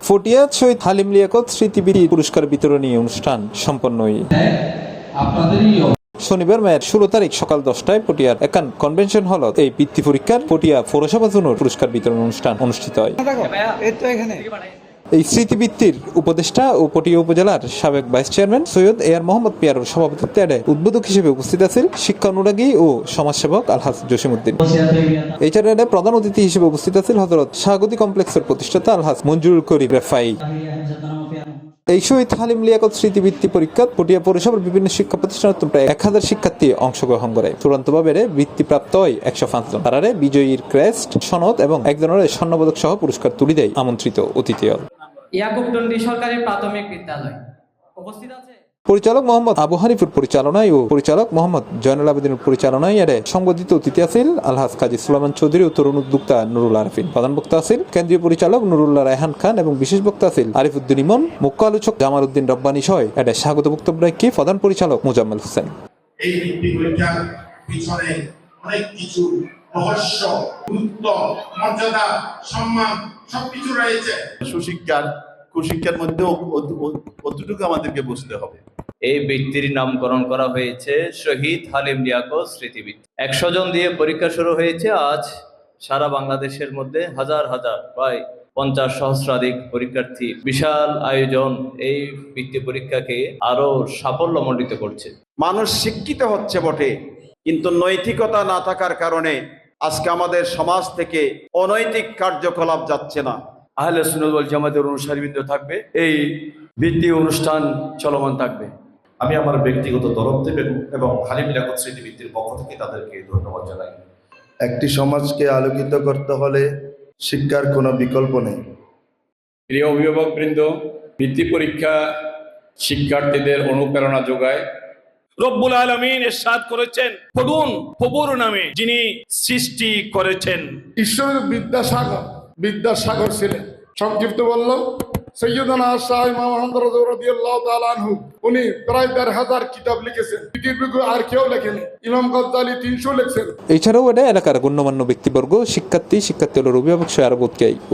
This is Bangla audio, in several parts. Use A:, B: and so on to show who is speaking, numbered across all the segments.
A: ফটিয়া শহীদ হালিম লিয়াকত স্মৃতিবৃত্তি পুরস্কার বিতরণী অনুষ্ঠান সম্পন্ন শনিবার মেয়ের 16 তারিখ সকাল 10টায় পটিয়ার একান কনভেনশন হলত এই বৃত্তি পরীক্ষার পটিয়া পৌরসভা জুনুর পুরস্কার বিতরণ অনুষ্ঠান অনুষ্ঠিত হয়। এই স্মৃতিবৃত্তির উপদেষ্টা ও পটিয়া উপজেলার সাবেক ভাইস চেয়ারম্যান সৈয়দ এ আর মোহাম্মদ পিয়ারুর সভাপতিত্বে উদ্বোধক হিসেবে উপস্থিত আছেন শিক্ষা অনুরাগী ও সমাজসেবক আলহাজ জসিমউদ্দিন। এছাড়া প্রধান অতিথি হিসেবে উপস্থিত আছেন হযরত স্বাগতি কমপ্লেক্সের প্রতিষ্ঠাতা আলহাজ মঞ্জুরুল করিম রেফাই। এই শহীদ হালিম লিয়াকত স্মৃতিবৃত্তি পরীক্ষা পটিয়া পৌরসভার বিভিন্ন শিক্ষা প্রতিষ্ঠানের প্রায় 1000 শিক্ষার্থী অংশগ্রহণ করে। চূড়ান্তভাবে বৃত্তিপ্রাপ্ত হয় 105 জন। তারারে বিজয়ীর ক্রেস্ট, সনদ এবং একজনের স্বর্ণপদক সহ পুরস্কার তুলে দেয় আমন্ত্রিত অতিথি।
B: ইয়াকুবটন্ডি সরকারি প্রাথমিক বিদ্যালয় উপস্থিত আছে
A: পরিচালক মোহাম্মদ আবু হানিফুর পরিচালনায় ও পরিচালক মোহাম্মদ জয়নুল আবেদিনের পরিচালনায় এর সংবর্ধিত অতিথি আছেন আলহাজ কাজী সুলাইমান চৌধুরী ও তরুণ উদ্যোক্তা নুরুল আরফিন। প্রধান বক্তা আছেন কেন্দ্রীয় পরিচালক নুরুল্লাহ রায়হান খান এবং বিশেষ বক্তা আছেন আরিফউদ্দিন ইমন, মুখ্য আলোচক জামাল উদ্দিন রব্বানী সহ এর স্বাগত বক্তব্য রাখি প্রধান পরিচালক মোজাম্মেল হোসেন।
C: এই বৃত্তি পরীক্ষার পিছনে অনেক কিছু রহস্য, গুরুত্ব, মর্যাদা, সম্মান সবকিছু রয়েছে।
D: সুশিক্ষার কুশিক্ষার মধ্যে কতটুকু আমাদেরকে বুঝতে হবে।
E: এই বৃত্তির নামকরণ করা হয়েছে শহীদ হালিম লিয়াকত স্মৃতিবৃত্তি। 100 জন দিয়ে পরীক্ষা শুরু হয়েছে। আজ সারা বাংলাদেশের মধ্যে হাজার হাজার প্রায় 50 সহস্রাধিক পরীক্ষার্থী বিশাল আয়োজন এই বৃত্তি পরীক্ষাকে আরো সাফল্যমণ্ডিত করছে।
D: মানুষ শিক্ষিত হচ্ছে বটে, কিন্তু নৈতিকতা না থাকার কারণে আজকে আমাদের সমাজ থেকে অনৈতিক কার্যকলাপ যাচ্ছে না।
F: আহলে সুন্নাত ওয়াল জামাতের অনুসারীবৃন্দ থাকবে, এই বৃত্তি অনুষ্ঠান চলমান থাকবে।
G: আমি আমার ব্যক্তিগত তরফ থেকে এবং হালিম লিয়াকত স্মৃতিবৃত্তির পক্ষ থেকে তাদেরকে ধন্যবাদ জানাই।
H: একটি সমাজকে আলোকিত করতে হলে শিক্ষার কোনো বিকল্প নেই।
I: প্রিয় অভিভাবকবৃন্দ, বৃত্তি পরীক্ষা শিক্ষার্থীদের অনুপ্রেরণা যোগায়।
J: রব্বুল আলামিন ইরশাদ করেছেন, পড়ুন কবর নামে যিনি সৃষ্টি করেছেন।
K: ঈশ্বরের বিদ্যাসাগর ছিলেন। সংক্ষিপ্ত বললাম, সৈয়দনা শাহ ইমাম আহমদ রাদিয়াল্লাহু তাআলা আনহু উনি প্রায় 1000 কিতাব লিখেছেন। পৃথিবীর আর কেউ লেখেনি। ইমাম গজ্জালি 300 লিখেছেন।
A: এছাড়াও এলাকার গণ্যমান্য ব্যক্তিবর্গ, শিক্ষার্থীদের অভিভাবক সহ আরো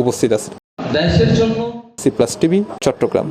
A: উপস্থিত আছেন।
B: দেশের জন্য
A: সি প্লাস টিভি, চট্টগ্রাম।